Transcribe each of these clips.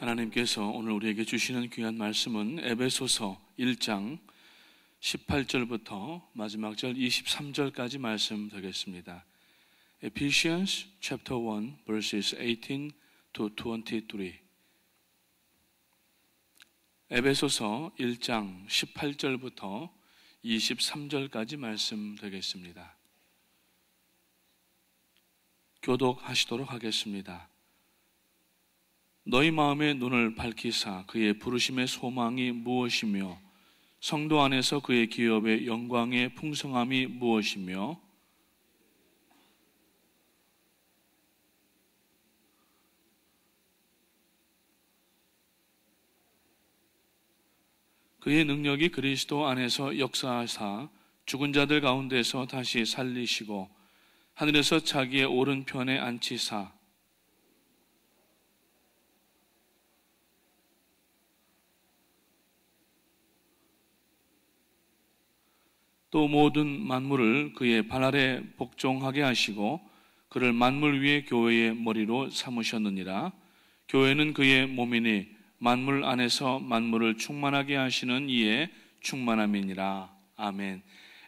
하나님께서 오늘 우리에게 주시는 귀한 말씀은 에베소서 1장 18절부터 마지막 절 23절까지 말씀 되겠습니다. Ephesians chapter 1 verses 18 to 23. 에베소서 1장 18절부터 23절까지 말씀 되겠습니다. 교독하시도록 하겠습니다. 너희 마음의 눈을 밝히사 그의 부르심의 소망이 무엇이며 성도 안에서 그의 기업의 영광의 풍성함이 무엇이며 그의 능력이 그리스도 안에서 역사하사 죽은 자들 가운데서 다시 살리시고 하늘에서 자기의 오른편에 앉히사 또 모든 만물을 그의 발 아래 복종하게 하시고 그를 만물 위의 교회의 머리로 삼으셨느니라. 교회는 그의 몸이니 만물 안에서 만물을 충만하게 하시는 이의 충만함이니라. 아멘.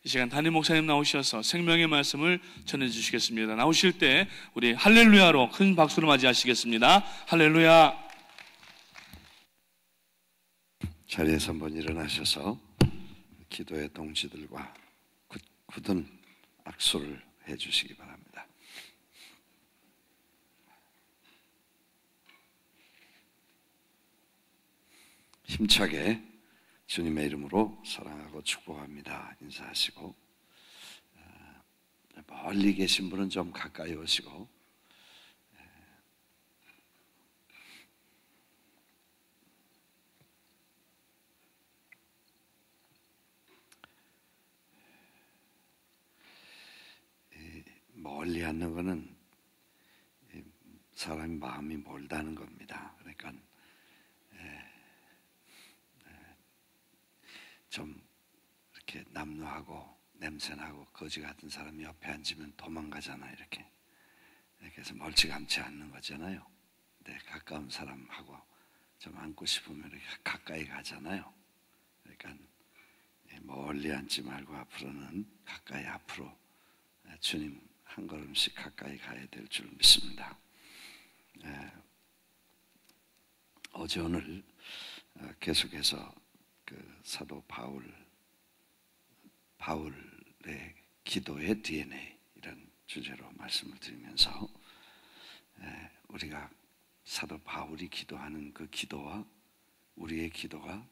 이 시간 담임 목사님 나오셔서 생명의 말씀을 전해주시겠습니다. 나오실 때 우리 할렐루야로 큰 박수로 맞이하시겠습니다. 할렐루야. 자리에서 한번 일어나셔서 기도의 동지들과 굳은 악수를 해주시기 바랍니다. 힘차게 주님의 이름으로 사랑하고 축복합니다. 인사하시고 멀리 계신 분은 좀 가까이 오시고 멀리 앉는 것은 사람의 마음이 멀다는 겁니다. 그러니까 좀 이렇게 남루하고 냄새나고 거지 같은 사람이 옆에 앉으면 도망가잖아요. 이렇게 그래서 멀찌감치 않는 거잖아요. 근데 가까운 사람하고 좀 앉고 싶으면 이렇게 가까이 가잖아요. 그러니까 멀리 앉지 말고 앞으로는 가까이 앞으로 주님 한 걸음씩 가까이 가야 될 줄 믿습니다. 어제 오늘 계속해서 그 사도 바울의 기도의 DNA 이런 주제로 말씀을 드리면서 우리가 사도 바울이 기도하는 그 기도와 우리의 기도가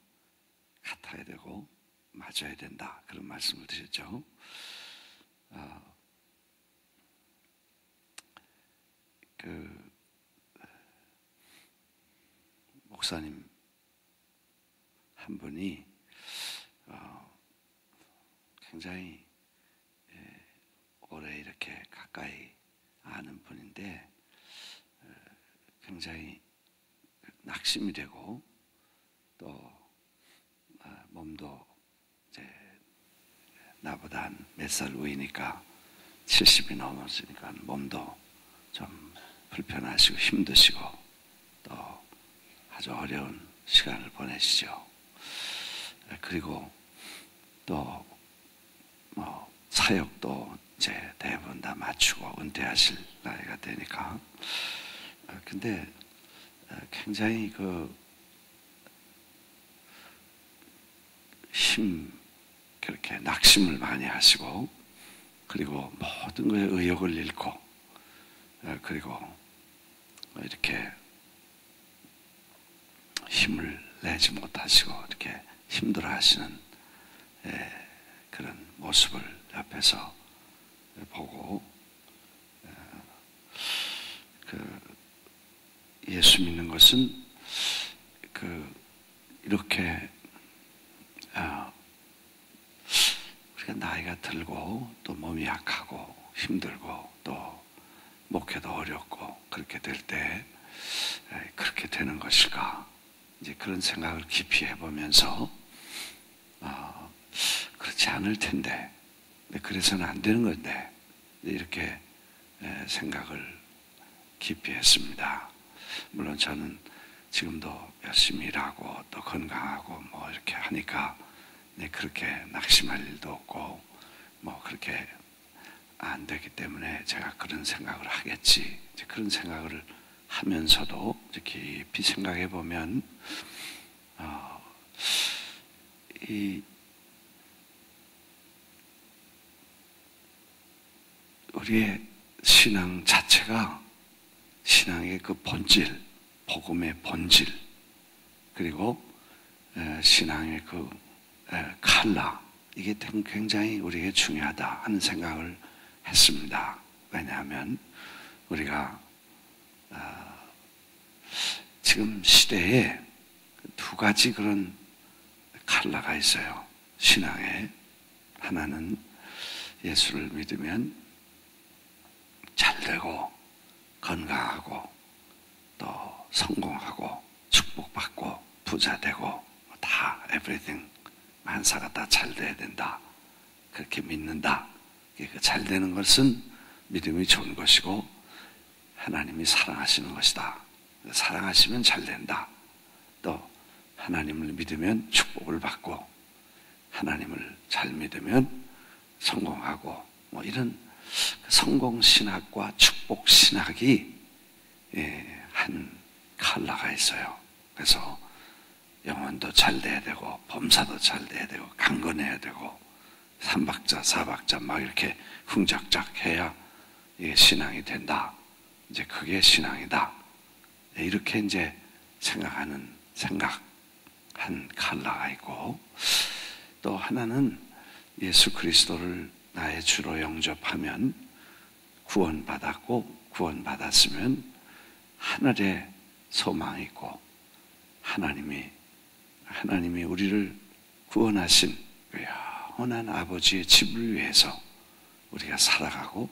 같아야 되고 맞아야 된다 그런 말씀을 드렸죠. 그 목사님 한 분이 굉장히 오래 이렇게 가까이 아는 분인데 굉장히 낙심이 되고 또 몸도 이제 나보다 한 몇 살 위니까 70이 넘었으니까 몸도 좀 불편하시고 힘드시고 또 아주 어려운 시간을 보내시죠. 그리고 또 사역도 이제 대부분 다 마치고 은퇴하실 나이가 되니까 근데 굉장히 그렇게 낙심을 많이 하시고 그리고 모든 거에 의욕을 잃고 그리고 이렇게 힘을 내지 못하시고 이렇게 힘들어 하시는 그런 모습을 옆에서 보고 예수 믿는 것은 이렇게 우리가 나이가 들고 또 몸이 약하고 힘들고 또 목회도 어렵고 그렇게 될 때 그렇게 되는 것일까? 이제 그런 생각을 깊이 해보면서 그렇지 않을 텐데 그래서는 안 되는 건데 이렇게 생각을 깊이 했습니다. 물론 저는 지금도 열심히 일하고 또 건강하고 뭐 이렇게 하니까 그렇게 낙심할 일도 없고 뭐 그렇게 안 되기 때문에 제가 그런 생각을 하겠지. 이제 그런 생각을 하면서도 깊이 생각해 보면 우리의 신앙 자체가 신앙의 그 본질, 복음의 본질, 그리고 신앙의 그 칼라, 이게 굉장히 우리에게 중요하다 하는 생각을 했습니다. 왜냐하면 우리가 지금 시대에 두 가지 그런 칼라가 있어요. 신앙에. 하나는 예수를 믿으면 잘되고 건강하고 또 성공하고 축복받고 부자되고 다 everything 만사가 다 잘돼야 된다. 그렇게 믿는다. 그 잘되는 것은 믿음이 좋은 것이고 하나님이 사랑하시는 것이다. 사랑하시면 잘된다. 또 하나님을 믿으면 축복을 받고 하나님을 잘 믿으면 성공하고 뭐 이런 성공신학과 축복신학이 한 칼라가 있어요. 그래서 영혼도 잘 돼야 되고 범사도 잘 돼야 되고 강건해야 되고 삼박자 사박자 막 이렇게 흥작작 해야 이게 신앙이 된다. 이제 그게 신앙이다. 이렇게 이제 생각하는 한 칼라가 있고 또 하나는 예수 그리스도를 나의 주로 영접하면 구원받았고 구원받았으면 하늘에 소망이 있고 하나님이 우리를 구원하신 영원한 아버지의 집을 위해서 우리가 살아가고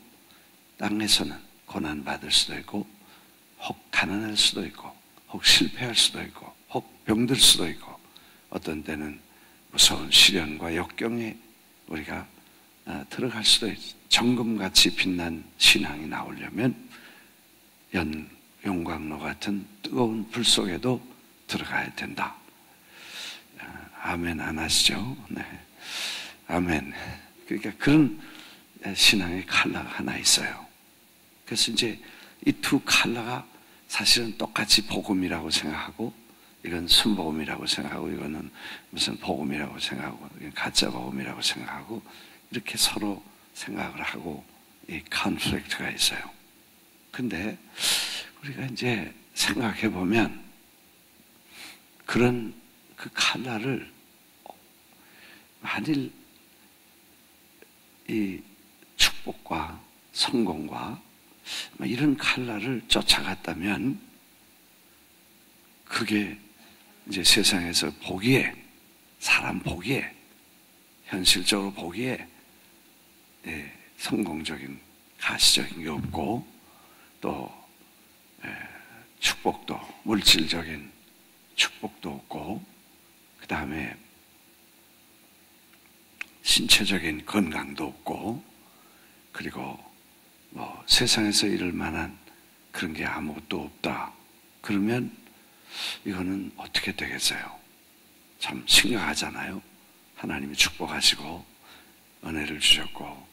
땅에서는 고난받을 수도 있고 혹 가난할 수도 있고 혹 실패할 수도 있고 혹 병들 수도 있고 어떤 때는 무서운 시련과 역경에 우리가 들어갈 수도 있고 정금같이 빛난 신앙이 나오려면 용광로 같은 뜨거운 불 속에도 들어가야 된다. 아멘 안 하시죠? 네. 아멘. 그러니까 그런 신앙의 칼라가 하나 있어요. 그래서 이제 이 두 칼라가 사실은 똑같이 복음이라고 생각하고 이건 순복음이라고 생각하고 이거는 무슨 복음이라고 생각하고 이건 가짜 복음이라고 생각하고 이렇게 서로 생각을 하고 이 컨플릭트가 있어요. 근데 우리가 이제 생각해 보면 그런 그 칼라를 만일 이 축복과 성공과 이런 칼라를 쫓아갔다면 그게 이제 세상에서 보기에 사람 보기에 현실적으로 보기에 성공적인 가시적인 게 없고 또 축복도 물질적인 축복도 없고 그 다음에 신체적인 건강도 없고 그리고 뭐 세상에서 이룰 만한 그런 게 아무것도 없다. 그러면 이거는 어떻게 되겠어요? 참 심각하잖아요. 하나님이 축복하시고 은혜를 주셨고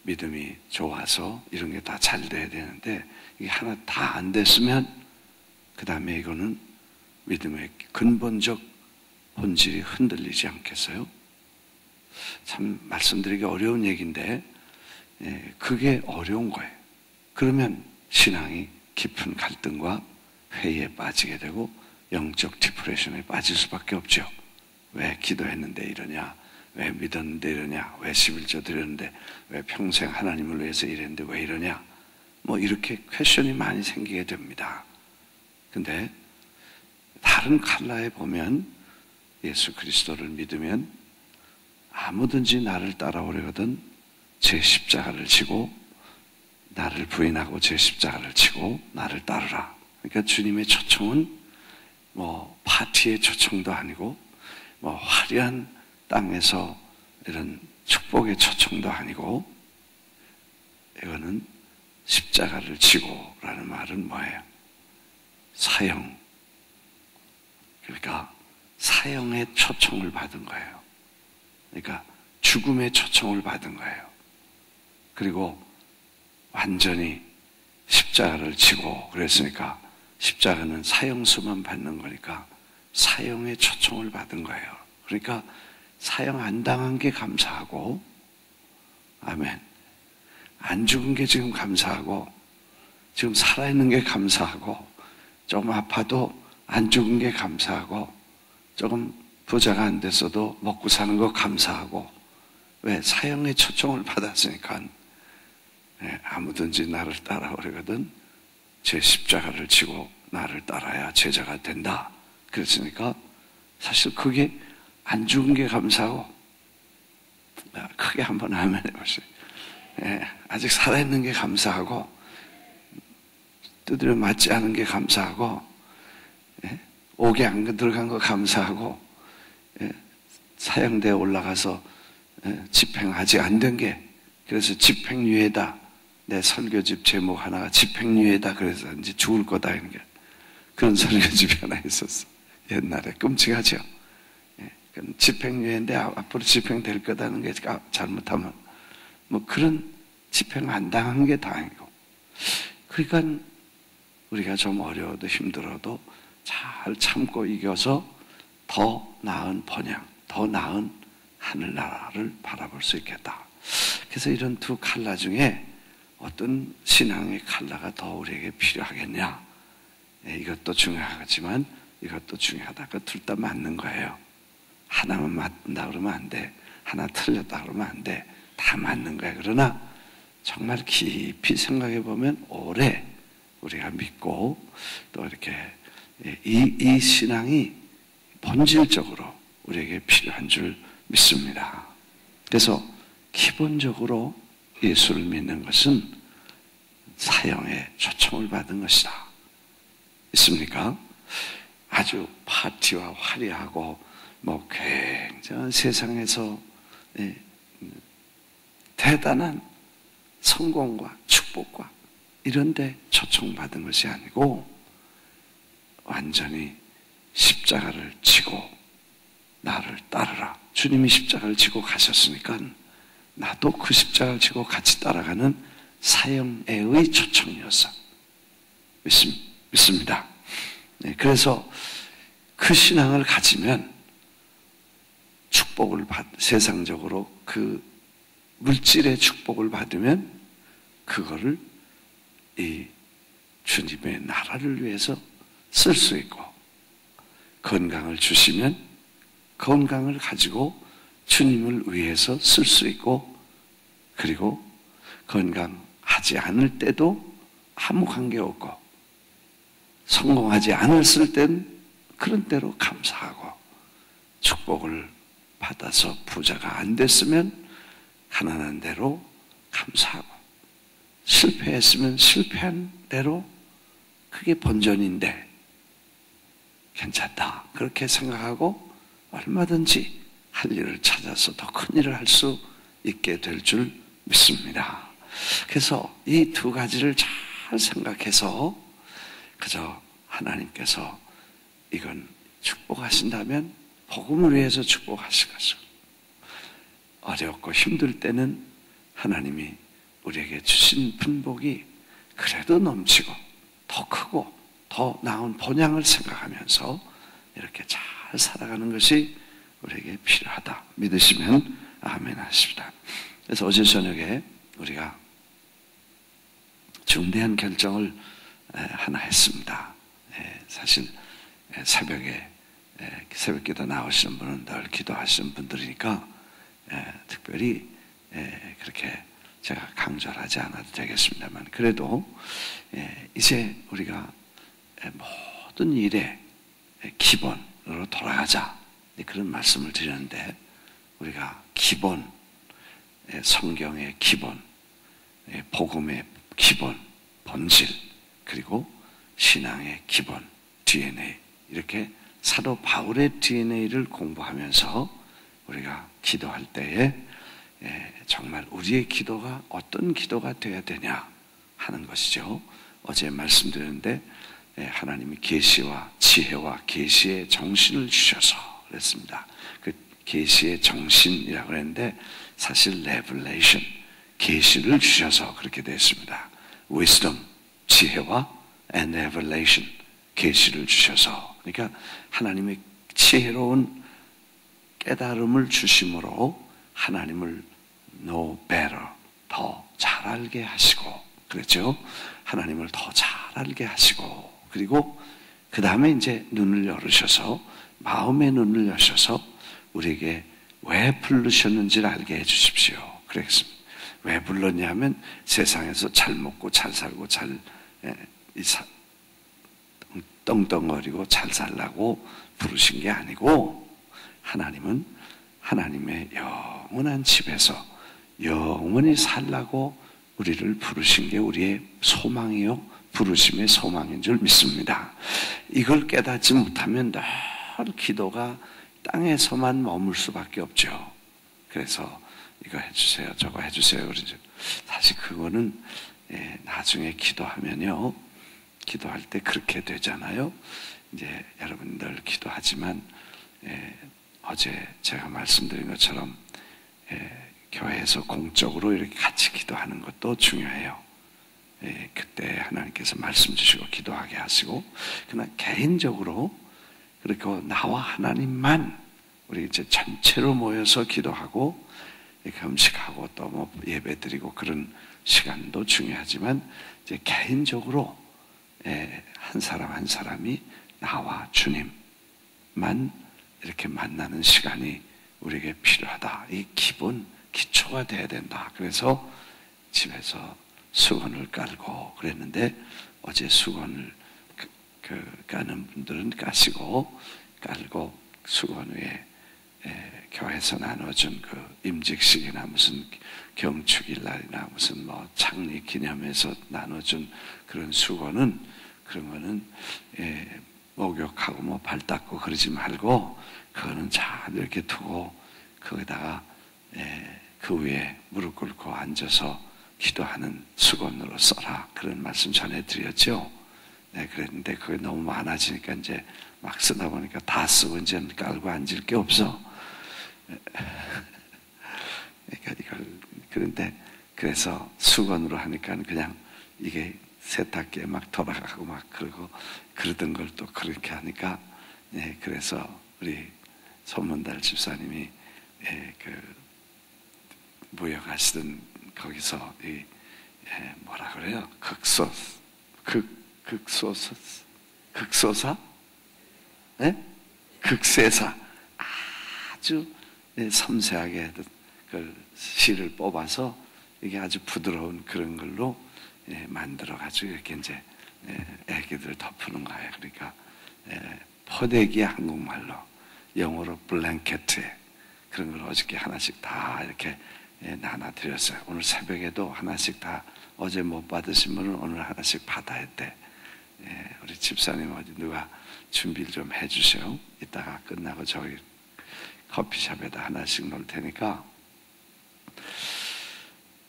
믿음이 좋아서 이런 게 다 잘 돼야 되는데 이게 하나 다 안 됐으면 그 다음에 이거는 믿음의 근본적 본질이 흔들리지 않겠어요? 참 말씀드리기 어려운 얘기인데 그게 어려운 거예요. 그러면 신앙이 깊은 갈등과 회의에 빠지게 되고 영적 디프레션에 빠질 수밖에 없죠. 왜 기도했는데 이러냐? 왜 믿었는데 이러냐? 왜 11조 드렸는데 왜 평생 하나님을 위해서 일했는데 왜 이러냐? 뭐 이렇게 퀘션이 많이 생기게 됩니다. 근데 다른 칼라에 보면 예수 그리스도를 믿으면 아무든지 나를 따라오려거든 제 십자가를 지고 나를 부인하고 제 십자가를 지고 나를 따르라. 그러니까 주님의 초청은 뭐 파티의 초청도 아니고 뭐 화려한 땅에서 이런 축복의 초청도 아니고 이거는 십자가를 지고라는 말은 뭐예요? 사형, 그러니까 사형의 초청을 받은 거예요. 그러니까 죽음의 초청을 받은 거예요. 그리고 완전히 십자가를 지고 그랬으니까 십자가는 사형수만 받는 거니까 사형의 초청을 받은 거예요. 그러니까 사형 안 당한 게 감사하고, 아멘. 안 죽은 게 지금 감사하고, 지금 살아있는 게 감사하고, 조금 아파도 안 죽은 게 감사하고, 조금 부자가 안 됐어도 먹고 사는 거 감사하고. 왜? 사형의 초청을 받았으니까. 아무든지 나를 따라오려거든 제 십자가를 지고 나를 따라야 제자가 된다. 그랬으니까 사실 그게 안 죽은 게 감사하고, 크게 한번 아멘 해보세요. 아직 살아있는 게 감사하고, 두드려 맞지 않은 게 감사하고, 옥에 안 들어간 거 감사하고, 사형대에 올라가서 집행하지 안 된 게, 그래서 집행유예다. 내 설교집 제목 하나가 집행유예다. 그래서 이제 죽을 거다 이런 게, 그런 설교집이 하나 있었어. 옛날에 끔찍하죠. 집행유예인데 앞으로 집행될 거다는 게 잘못하면 뭐 그런 집행 안 당한 게 다행이고. 그러니까 우리가 좀 어려워도 힘들어도 잘 참고 이겨서 더 나은 번영, 더 나은 하늘나라를 바라볼 수 있겠다. 그래서 이런 두 칼라 중에 어떤 신앙의 칼라가 더 우리에게 필요하겠냐? 이것도 중요하지만 이것도 중요하다. 그 둘 다 맞는 거예요. 하나만 맞는다 그러면 안 돼. 하나 틀렸다 그러면 안 돼. 다 맞는 거야. 그러나 정말 깊이 생각해 보면 오래 우리가 믿고 또 이렇게 이 신앙이 본질적으로 우리에게 필요한 줄 믿습니다. 그래서 기본적으로 예수를 믿는 것은 사형의 초청을 받은 것이다. 있습니까? 아주 파티와 화려하고 뭐 굉장한 세상에서 대단한 성공과 축복과 이런 데 초청받은 것이 아니고 완전히 십자가를 지고 나를 따르라. 주님이 십자가를 지고 가셨으니까 나도 그 십자가를 지고 같이 따라가는 사형의 초청이었어. 믿습니다. 그래서 그 신앙을 가지면 축복을 세상적으로 그 물질의 축복을 받으면 그거를 이 주님의 나라를 위해서 쓸 수 있고, 건강을 주시면 건강을 가지고 주님을 위해서 쓸 수 있고, 그리고 건강하지 않을 때도 아무 관계 없고, 성공하지 않았을 땐 그런 대로 감사하고, 축복을 받아서 부자가 안 됐으면 가난한 대로 감사하고, 실패했으면 실패한 대로 그게 본전인데 괜찮다. 그렇게 생각하고 얼마든지 할 일을 찾아서 더 큰 일을 할 수 있게 될 줄 믿습니다. 그래서 이 두 가지를 잘 생각해서 그저 하나님께서 이건 축복하신다면 복음을 위해서 축복하실 것이고, 어렵고 힘들 때는 하나님이 우리에게 주신 분복이 그래도 넘치고 더 크고 더 나은 본향을 생각하면서 이렇게 잘 살아가는 것이 우리에게 필요하다. 믿으시면 아멘 하십니다. 그래서 어제 저녁에 우리가 중대한 결정을 하나 했습니다. 사실 새벽에 새벽기도 나오시는 분은 늘 기도하시는 분들이니까 특별히 그렇게 제가 강조를 하지 않아도 되겠습니다만, 그래도 이제 우리가 모든 일의 기본으로 돌아가자, 그런 말씀을 드렸는데, 우리가 기본, 성경의 기본, 복음의 기본, 본질, 그리고 신앙의 기본, DNA, 이렇게 사도 바울의 DNA를 공부하면서 우리가 기도할 때에 정말 우리의 기도가 어떤 기도가 되어야 되냐 하는 것이죠. 어제 말씀드렸는데 하나님이 계시와 지혜와 계시의 정신을 주셔서 그랬습니다. 그 계시의 정신이라고 그랬는데 사실 revelation, 계시를 주셔서 그렇게 됐습니다. wisdom, 지혜와 and revelation, 계시를 주셔서, 그러니까 하나님의 지혜로운 깨달음을 주심으로 하나님을 know better, 더 잘 알게 하시고, 그랬죠? 하나님을 더 잘 알게 하시고, 그리고 그 다음에 이제 눈을 열으셔서, 마음의 눈을 여셔서 우리에게 왜 부르셨는지를 알게 해주십시오. 그랬습니다. 왜 불렀냐면 세상에서 잘 먹고 잘 살고 떵떵거리고 잘 살라고 부르신 게 아니고, 하나님은 하나님의 영원한 집에서 영원히 살라고 우리를 부르신 게 우리의 소망이요, 부르심의 소망인 줄 믿습니다. 이걸 깨닫지 못하면 늘 기도가 땅에서만 머물 수밖에 없죠. 그래서 이거 해주세요, 저거 해주세요. 그러죠. 사실 그거는 나중에 기도하면요, 기도할 때 그렇게 되잖아요. 이제 여러분들 기도하지만 어제 제가 말씀드린 것처럼 교회에서 공적으로 이렇게 같이 기도하는 것도 중요해요. 그때 하나님께서 말씀 주시고 기도하게 하시고, 그러나 개인적으로 그렇게 나와 하나님만 우리 이제 전체로 모여서 기도하고 이렇게 음식하고 또 뭐 예배 드리고 그런 시간도 중요하지만, 이제 개인적으로 한 사람 한 사람이 나와 주님만 이렇게 만나는 시간이 우리에게 필요하다. 이 기초가 돼야 된다. 그래서 집에서 수건을 깔고 그랬는데, 어제 수건을 까는 분들은 까시고, 깔고 수건 위에 교회에서 나눠준 그 임직식이나 무슨 경축일날이나 무슨 뭐 창립 기념해서 나눠준 그런 수건은, 그런 거는 목욕하고 뭐 발 닦고 그러지 말고 그거는 잘 이렇게 두고 거기다가 그 위에 무릎 꿇고 앉아서 기도하는 수건으로 써라. 그런 말씀 전해드렸죠. 네, 그랬는데 그게 너무 많아지니까 이제 막 쓰다 보니까 다 쓰고 이제 깔고 앉을 게 없어. 그러니까 그런데 그래서 수건으로 하니까 그냥 이게 세탁기에 막 돌아가고 막 그러던 걸 또 그렇게 하니까, 그래서 우리 손문달 집사님이 그 무역하시던 거기서 뭐라 그래요? 극소사? 극세사. 아주 섬세하게 그 실을 뽑아서 이게 아주 부드러운 그런 걸로 만들어가지고 이렇게 이제 애기들 덮는 거예요. 그러니까 포대기 한국말로, 영어로 블랭켓에 그런 걸 어저께 하나씩 다 이렇게 나눠드렸어요. 오늘 새벽에도 하나씩 다, 어제 못 받으신 분은 오늘 하나씩 받아야 돼. 우리 집사님 어디 누가 준비를 좀 해주세요. 이따가 끝나고 저기 커피숍에다 하나씩 놓을 테니까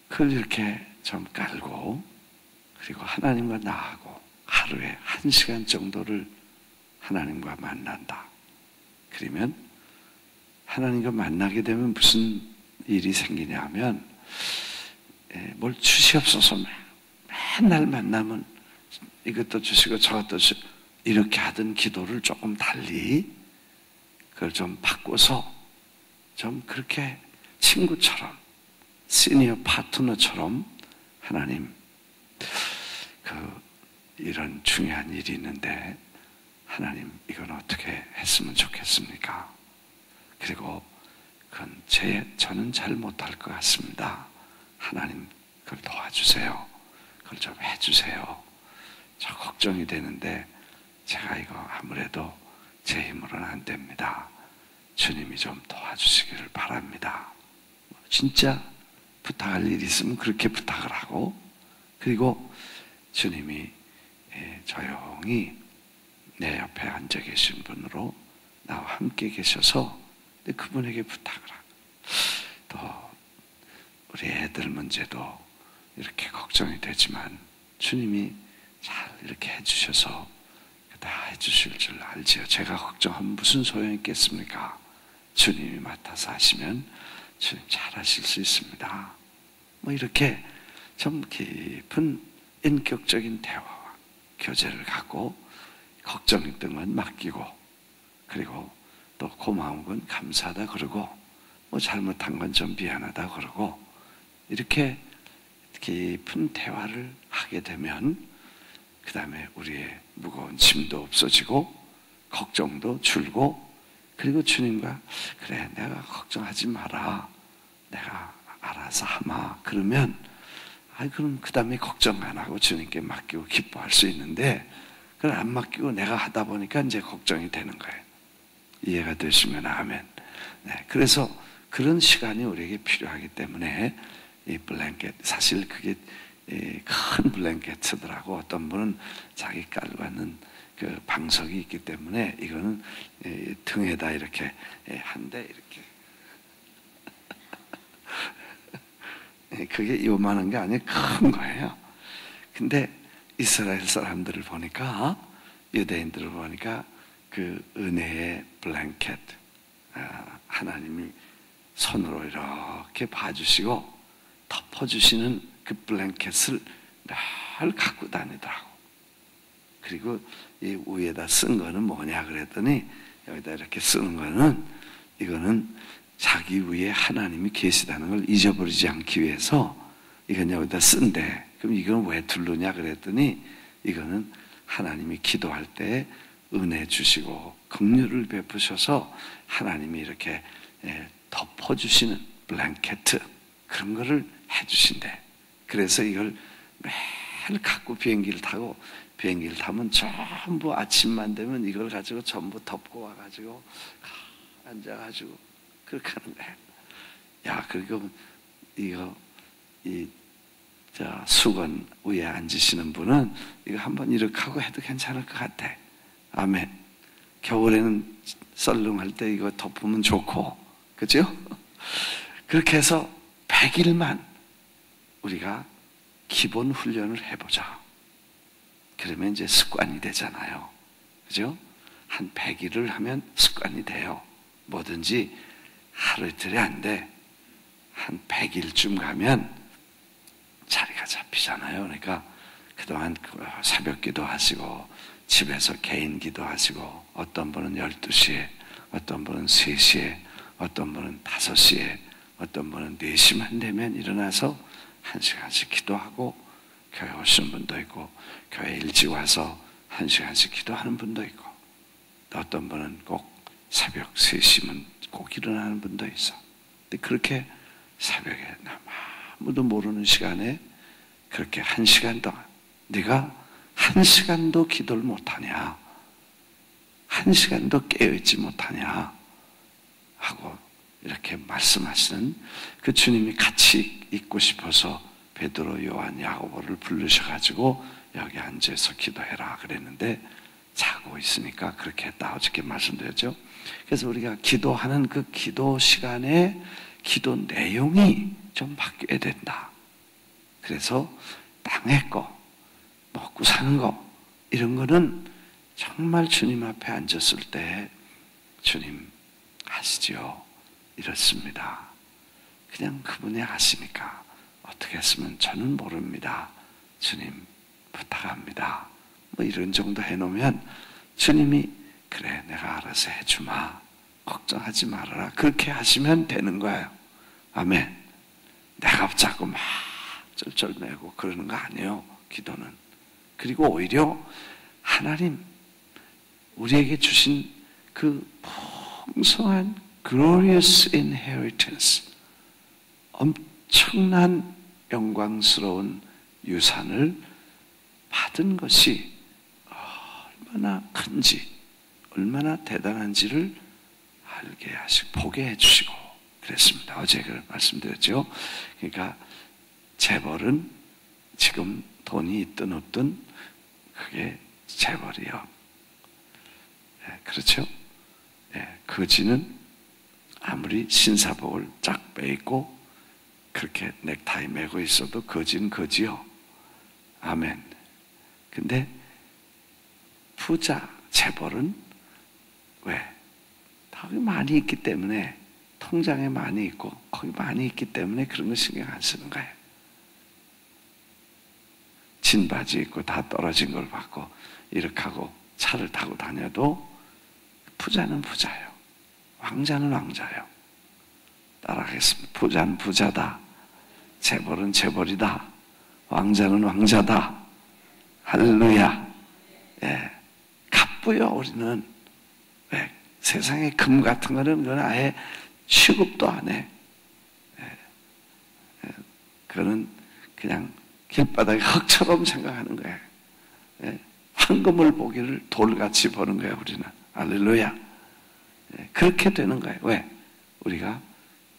그걸 이렇게 좀 깔고, 그리고 하나님과 나하고 하루에 1시간 정도를 하나님과 만난다. 그러면 하나님과 만나게 되면 무슨 일이 생기냐 하면, 뭘 주시옵소서 맨날 만나면 이것도 주시고 저것도 주시고 이렇게 하던 기도를 조금 달리 그걸 좀 바꿔서 좀 그렇게 친구처럼, 시니어 파트너처럼, 하나님 이런 중요한 일이 있는데 하나님 이건 어떻게 했으면 좋겠습니까? 그리고 그건 저는 잘 못할 것 같습니다. 하나님 그걸 도와주세요. 그걸 좀 해주세요. 저 걱정이 되는데 제가 이거 아무래도 제 힘으로는 안 됩니다. 주님이 좀 도와주시기를 바랍니다. 진짜 부탁할 일이 있으면 그렇게 부탁을 하고, 그리고 주님이 조용히 내 옆에 앉아 계신 분으로 나와 함께 계셔서 그분에게 부탁을 하고, 또 우리 애들 문제도 이렇게 걱정이 되지만 주님이 잘 이렇게 해주셔서 다 해주실 줄 알지요. 제가 걱정하면 무슨 소용이 있겠습니까? 주님이 맡아서 하시면 주님 잘하실 수 있습니다. 뭐 이렇게 좀 깊은 인격적인 대화와 교제를 갖고 걱정했던 건 맡기고, 그리고 또 고마운 건 감사하다 그러고, 뭐 잘못한 건 좀 미안하다 그러고, 이렇게 깊은 대화를 하게 되면 그 다음에 우리의 무거운 짐도 없어지고 걱정도 줄고, 그리고 주님과 그래 내가 걱정하지 마라, 내가 알아서 하마, 그러면 그럼 그 다음에 걱정 안 하고 주님께 맡기고 기뻐할 수 있는데, 그걸 안 맡기고 내가 하다 보니까 이제 걱정이 되는 거예요. 이해가 되시면 아멘. 네, 그래서 그런 시간이 우리에게 필요하기 때문에 이 블랭켓, 사실 그게 큰 블랭켓들하고 어떤 분은 자기 깔고 앉는 그 방석이 있기 때문에 이거는 등에다 이렇게 한 대 이렇게 그게 요만한 게 아니에요. 큰 거예요. 근데 이스라엘 사람들을 보니까, 유대인들을 보니까 그 은혜의 블랭켓, 하나님이 손으로 이렇게 봐주시고 덮어주시는 그 블랭켓을 늘 갖고 다니더라고. 그리고 이 위에다 쓴 거는 뭐냐 그랬더니, 여기다 이렇게 쓰는 거는, 이거는 자기 위에 하나님이 계시다는 걸 잊어버리지 않기 위해서 이건 여기다 쓴대. 그럼 이건 왜 두르냐 그랬더니, 이거는 하나님이 기도할 때 은혜 주시고 긍휼을 베푸셔서 하나님이 이렇게 덮어주시는 블랭켓, 그런 거를 해주신대. 그래서 이걸 매일 갖고 비행기를 타고, 비행기를 타면 전부 아침만 되면 이걸 가지고 전부 덮고 와가지고 앉아가지고 그렇게 하는 거야. 야, 그리고 이거 수건 위에 앉으시는 분은 이거 한번 이렇게 하고 해도 괜찮을 것 같아. 아멘. 겨울에는 썰렁할 때 이거 덮으면 좋고, 그죠? 그렇게 해서 100일만 우리가 기본 훈련을 해보자. 그러면 이제 습관이 되잖아요. 그죠? 한 100일을 하면 습관이 돼요. 뭐든지 하루 이틀이 안 돼. 한 100일쯤 가면 자리가 잡히잖아요. 그러니까 그동안 새벽 기도하시고 집에서 개인 기도하시고, 어떤 분은 12시에, 어떤 분은 3시에, 어떤 분은 5시에, 어떤 분은 4시만 되면 일어나서 1시간씩 기도하고, 교회 오시는 분도 있고, 교회 일찍 와서 1시간씩 기도하는 분도 있고, 어떤 분은 꼭 새벽 3시면 꼭 일어나는 분도 있어. 근데 그렇게 새벽에 아무도 모르는 시간에 그렇게 1시간 동안 네가 1시간도 기도를 못하냐, 1시간도 깨어있지 못하냐 하고 이렇게 말씀하시는 그 주님이 같이 있고 싶어서 베드로, 요한, 야고보를 부르셔가지고 여기 앉아서 기도해라 그랬는데 자고 있으니까 그렇게 했다, 어저께 말씀드렸죠. 그래서 우리가 기도하는 그 기도 시간에 기도 내용이 좀 바뀌어야 된다. 그래서 땅의 거, 먹고 사는 거, 이런 거는 정말 주님 앞에 앉았을 때 주님 하시죠. 이렇습니다. 그냥 그분이 하시니까 어떻게 했으면 저는 모릅니다. 주님 부탁합니다. 뭐 이런 정도 해놓으면 주님이 그래 내가 알아서 해주마, 걱정하지 말아라, 그렇게 하시면 되는 거예요. 아멘. 내가 자꾸 막 쩔쩔매고 그러는 거 아니에요, 기도는. 그리고 오히려 하나님 우리에게 주신 그 풍성한 glorious inheritance, 엄청난 영광스러운 유산을 받은 것이 얼마나 큰지, 얼마나 대단한지를 알게 하시고 보게 해주시고 그랬습니다. 어제 그 말씀드렸죠. 그러니까 재벌은 지금 돈이 있든 없든 그게 재벌이요. 네, 그렇죠? 네, 거지는 아무리 신사복을 쫙 빼입고 그렇게 넥타이 매고 있어도 거지는 거지요. 아멘. 근데 부자, 재벌은 왜? 거기 많이 있기 때문에, 통장에 많이 있고 거기 많이 있기 때문에 그런 거 신경 안 쓰는 거예요. 진 바지 입고 다 떨어진 걸 받고 이렇게 하고 차를 타고 다녀도 부자는 부자예요. 왕자는 왕자예요. 따라하겠습니다. 부자는 부자다. 재벌은 재벌이다. 왕자는 왕자다. 할렐루야. 예. 갑부요, 우리는. 왜? 세상에 금 같은 거는 그건 아예 취급도 안 해. 예. 그거는 그냥 길바닥에 흙처럼 생각하는 거예요. 예. 황금을 보기를 돌같이 보는 거예요, 우리는. 할렐루야. 예. 그렇게 되는 거예요. 왜? 우리가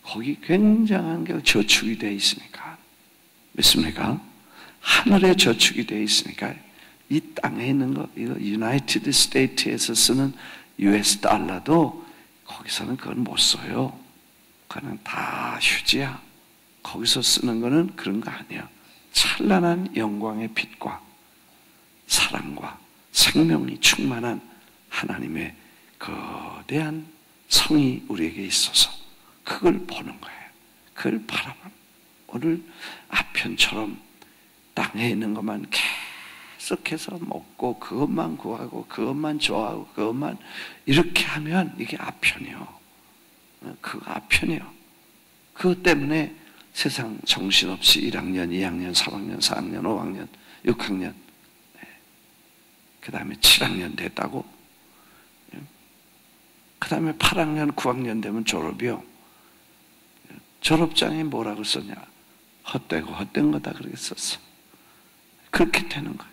거기 굉장한 게 저축이 되어 있으니까. 믿습니까? 하늘에 저축이 되어 있으니까. 이 땅에 있는 거, 이거 유나이티드 스테이트에서 쓰는 US 달러도 거기서는 그건 못 써요. 그거는 다 휴지야. 거기서 쓰는 거는 그런 거 아니야. 찬란한 영광의 빛과 사랑과 생명이 충만한 하나님의 거대한 성이 우리에게 있어서 그걸 보는 거예요. 그걸 바라보는. 오늘 아편처럼 땅에 있는 것만 계속해서 먹고 그것만 구하고 그것만 좋아하고 그것만 이렇게 하면 이게 아편이요. 그거 아편이요. 그것 때문에 세상 정신없이 1학년, 2학년, 3학년, 4학년, 5학년, 6학년 그 다음에 7학년 됐다고 그 다음에 8학년, 9학년 되면 졸업이요. 졸업장에 뭐라고 썼냐? 헛되고 헛된 거다 그렇게 썼어. 그렇게 되는 거예요.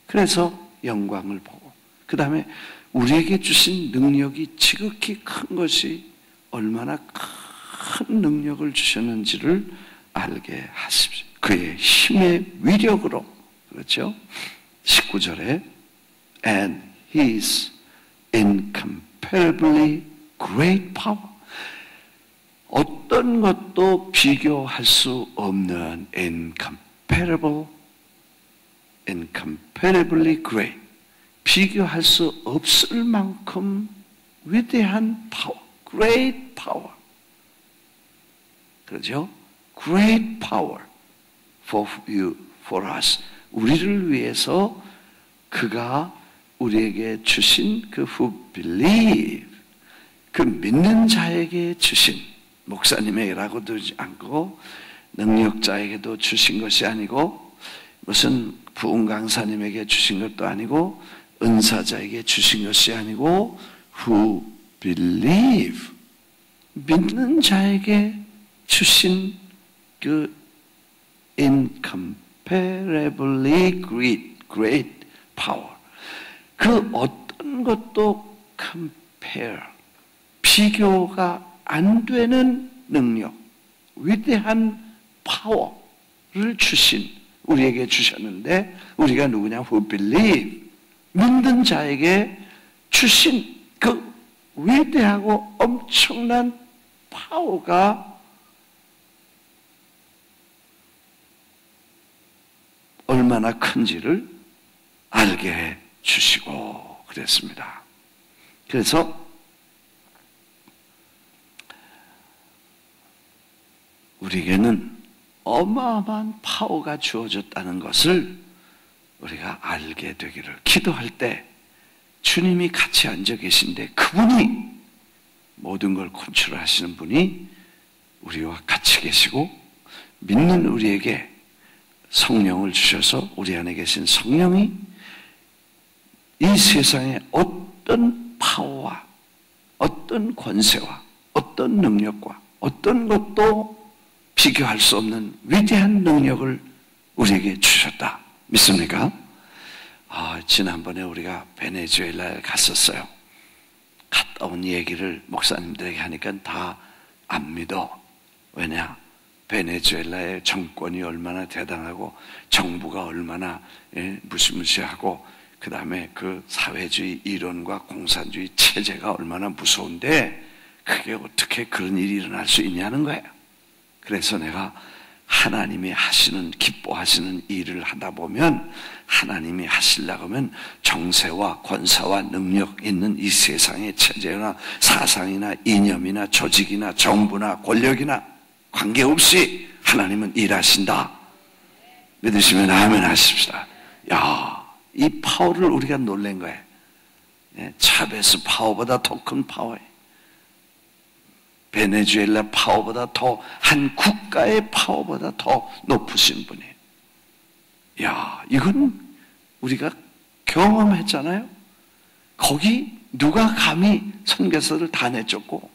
그래서 영광을 보고 그 다음에 우리에게 주신 능력이 지극히 큰 것이 얼마나 큰 능력을 주셨는지를 알게 하십시오. 그의 힘의 위력으로. 그렇죠? 19절에 And his incomparably great power. 어떤 것도 비교할 수 없는 incomparably great. 비교할 수 없을 만큼 위대한 power. great power. 그렇죠? great power for you, for us. 우리를 위해서 그가 우리에게 주신 그 who believe, 그 믿는 자에게 주신, 목사님에게라고 두지 않고 능력자에게도 주신 것이 아니고 무슨 부흥 강사님에게 주신 것도 아니고 은사자에게 주신 것이 아니고 who believe, 믿는 자에게 주신 그 incomparably great power. 그 어떤 것도 compare, 비교가 안 되는 능력, 위대한 파워를 주신, 우리에게 주셨는데, 우리가 누구냐? who believe, 믿는 자에게 주신 그 위대하고 엄청난 파워가 얼마나 큰지를 알게 해 주시고 그랬습니다. 그래서 우리에게는 어마어마한 파워가 주어졌다는 것을 우리가 알게 되기를, 기도할 때 주님이 같이 앉아 계신데 그분이 모든 걸 컨트롤하시는 분이 우리와 같이 계시고 믿는 우리에게 성령을 주셔서 우리 안에 계신 성령이 이 세상에 어떤 파워와 어떤 권세와 어떤 능력과 어떤 것도 비교할 수 없는 위대한 능력을 우리에게 주셨다. 믿습니까? 지난번에 우리가 베네수엘라에 갔었어요. 갔다 온 얘기를 목사님들에게 하니까 다 안 믿어. 왜냐? 베네수엘라의 정권이 얼마나 대단하고 정부가 얼마나 무시무시하고 그 다음에 그 사회주의 이론과 공산주의 체제가 얼마나 무서운데 그게 어떻게 그런 일이 일어날 수 있냐는 거예요. 그래서 내가 하나님이 하시는, 기뻐하시는 일을 하다 보면 하나님이 하시려고 하면 정세와 권세와 능력 있는 이 세상의 체제나 사상이나 이념이나 조직이나 정부나 권력이나 관계없이 하나님은 일하신다. 믿으시면 아멘 하십시다. 야, 이 파워를 우리가 놀란 거예요. 차베스 파워보다 더 큰 파워예요. 베네수엘라 파워보다 더, 한 국가의 파워보다 더 높으신 분이에요. 야, 이건 우리가 경험했잖아요. 거기 누가 감히 선교사를 다 내쫓고,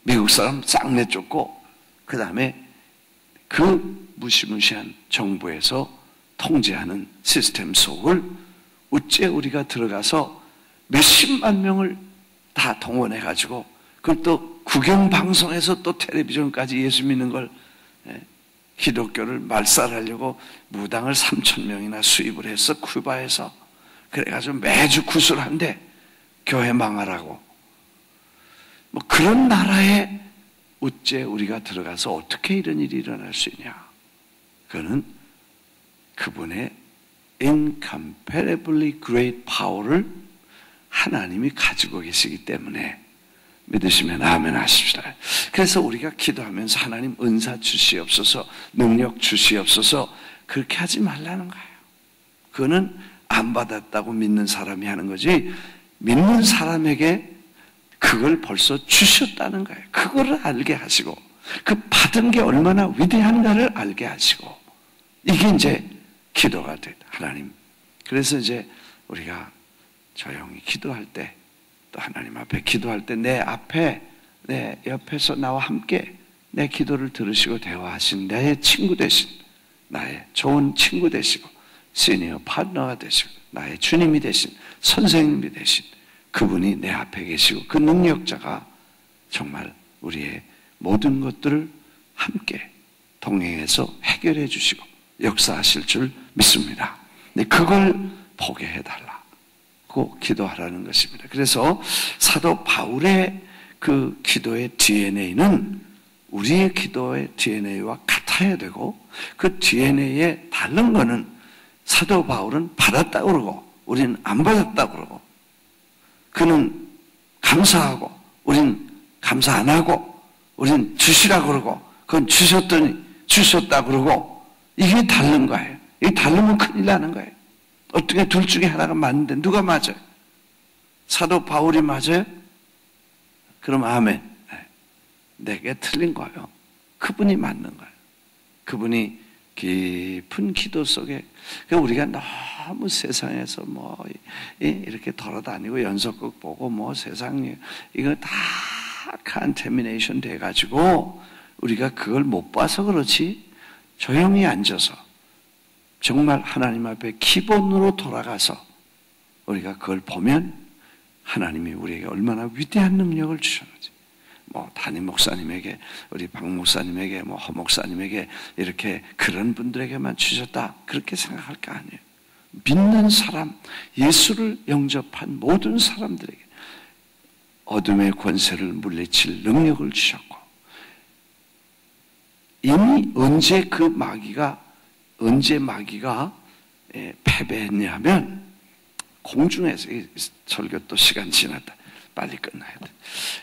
미국 사람 싹 내쫓고, 그 다음에 그 무시무시한 정부에서 통제하는 시스템 속을 어째 우리가 들어가서 몇십만 명을 다 동원해가지고, 그걸 또 국영방송에서 또 텔레비전까지 예수 믿는 걸, 기독교를 말살하려고 무당을 3,000명이나 수입을 해서 쿠바에서, 그래가지고 매주 구슬한대. 교회 망하라고. 뭐 그런 나라에 어째 우리가 들어가서 어떻게 이런 일이 일어날 수 있냐. 그거는 그분의 incomparably great power를 하나님이 가지고 계시기 때문에 믿으시면 아멘 하십시다. 그래서 우리가 기도하면서 하나님 은사 주시옵소서, 능력 주시옵소서, 그렇게 하지 말라는 거예요. 그거는 안 받았다고 믿는 사람이 하는 거지, 믿는 사람에게 그걸 벌써 주셨다는 거예요. 그거를 알게 하시고, 그 받은 게 얼마나 위대한가를 알게 하시고, 이게 이제 기도가 돼. 하나님. 그래서 이제 우리가 조용히 기도할 때, 또 하나님 앞에 기도할 때 내 앞에, 내 옆에서 나와 함께 내 기도를 들으시고 대화하신 나의 친구 되신, 나의 좋은 친구 되시고 시니어 파트너가 되시고 나의 주님이 되신, 선생님이 되신 그분이 내 앞에 계시고 그 능력자가 정말 우리의 모든 것들을 함께 동행해서 해결해 주시고 역사하실 줄 믿습니다. 그걸 보게 해달라. 기도하라는 것입니다. 그래서 사도 바울의 그 기도의 DNA는 우리의 기도의 DNA와 같아야 되고, 그 DNA에 다른 거는 사도 바울은 받았다고 그러고 우리는 안 받았다고 그러고, 그는 감사하고 우리는 감사 안 하고, 우리는 주시라고 그러고 그건 주셨더니 주셨다고 그러고, 이게 다른 거예요. 이게 다르면 큰일 나는 거예요. 어떻게 둘 중에 하나가 맞는데 누가 맞아요? 사도 바울이 맞아요? 그럼 아멘. 내게 틀린 거예요. 그분이 맞는 거예요. 그분이 깊은 기도 속에, 우리가 너무 세상에서 뭐 이렇게 돌아다니고 연속극 보고 뭐 세상 이거 다 컨테미네이션 돼가지고 우리가 그걸 못 봐서 그렇지, 조용히 앉아서 정말 하나님 앞에 기본으로 돌아가서 우리가 그걸 보면 하나님이 우리에게 얼마나 위대한 능력을 주셨는지, 뭐 담임 목사님에게, 우리 박 목사님에게, 뭐 허 목사님에게 이렇게 그런 분들에게만 주셨다 그렇게 생각할 거 아니에요. 믿는 사람, 예수를 영접한 모든 사람들에게 어둠의 권세를 물리칠 능력을 주셨고, 이미 언제 마귀가 패배했냐면, 공중에서, 설교 또 시간 지났다, 빨리 끝나야 돼.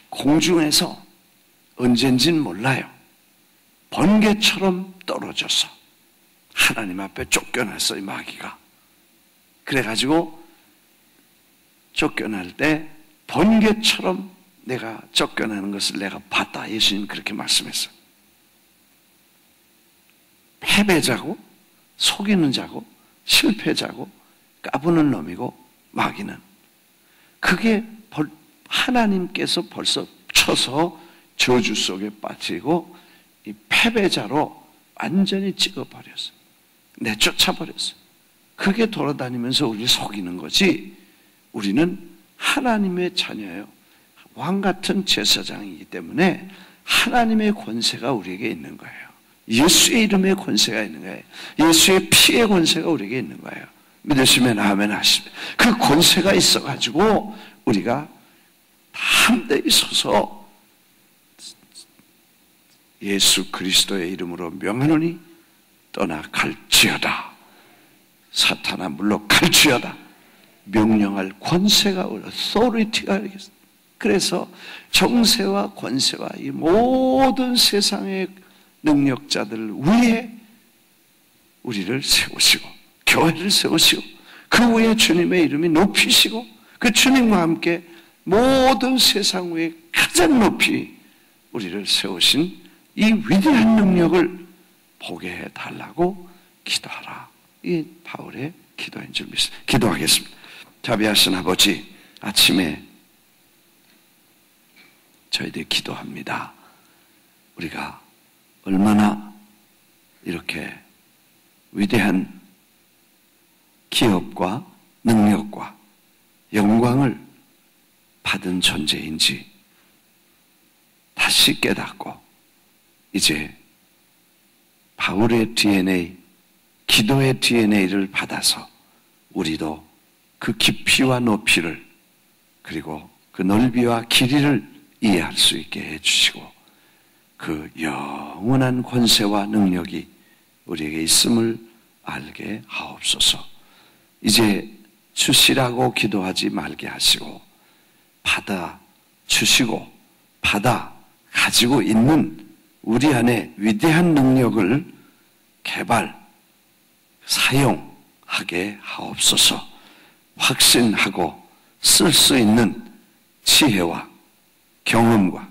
공중에서 언젠진 몰라요. 번개처럼 떨어져서 하나님 앞에 쫓겨났어요, 마귀가. 그래가지고 쫓겨날 때 번개처럼 내가 쫓겨나는 것을 내가 봤다. 예수님 그렇게 말씀했어요. 패배자고 속이는 자고 실패자고 까부는 놈이고 마귀는, 그게 하나님께서 벌써 쳐서 저주 속에 빠지고 이 패배자로 완전히 찍어버렸어요. 내쫓아버렸어요. 그게 돌아다니면서 우리를 속이는 거지, 우리는 하나님의 자녀예요. 왕같은 제사장이기 때문에 하나님의 권세가 우리에게 있는 거예요. 예수의 이름의 권세가 있는 거예요. 예수의 피의 권세가 우리에게 있는 거예요. 믿으시면 아멘 하십니다. 그 권세가 있어가지고 우리가 담대히 서서 예수 그리스도의 이름으로 명하노니 떠나갈지어다. 사탄아 물러갈지어다. 명령할 권세가 authority가 있습니다. 그래서 정세와 권세와 이 모든 세상의 능력자들 위에 우리를 세우시고 교회를 세우시고 그 위에 주님의 이름이 높이시고 그 주님과 함께 모든 세상 위에 가장 높이 우리를 세우신 이 위대한 능력을 보게 해달라고 기도하라. 이 바울의 기도인 줄 믿습니다. 기도하겠습니다. 자비하신 아버지, 아침에 저희들이 기도합니다. 우리가 얼마나 이렇게 위대한 기업과 능력과 영광을 받은 존재인지 다시 깨닫고 이제 바울의 DNA, 기도의 DNA를 받아서 우리도 그 깊이와 높이를 그리고 그 넓이와 길이를 이해할 수 있게 해주시고 그 영원한 권세와 능력이 우리에게 있음을 알게 하옵소서. 이제 주시라고 기도하지 말게 하시고 받아 주시고 받아 가지고 있는 우리 안에 위대한 능력을 개발, 사용하게 하옵소서. 확신하고 쓸 수 있는 지혜와 경험과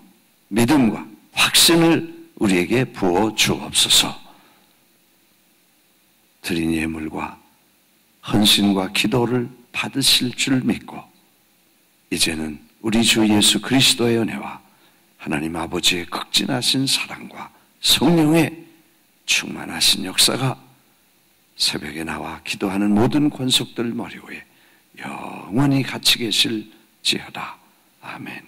믿음과 확신을 우리에게 부어 주옵소서. 드린 예물과 헌신과 기도를 받으실 줄 믿고 이제는 우리 주 예수 그리스도의 은혜와 하나님 아버지의 극진하신 사랑과 성령의 충만하신 역사가 새벽에 나와 기도하는 모든 권속들 머리 위에 영원히 같이 계실지어다. 아멘.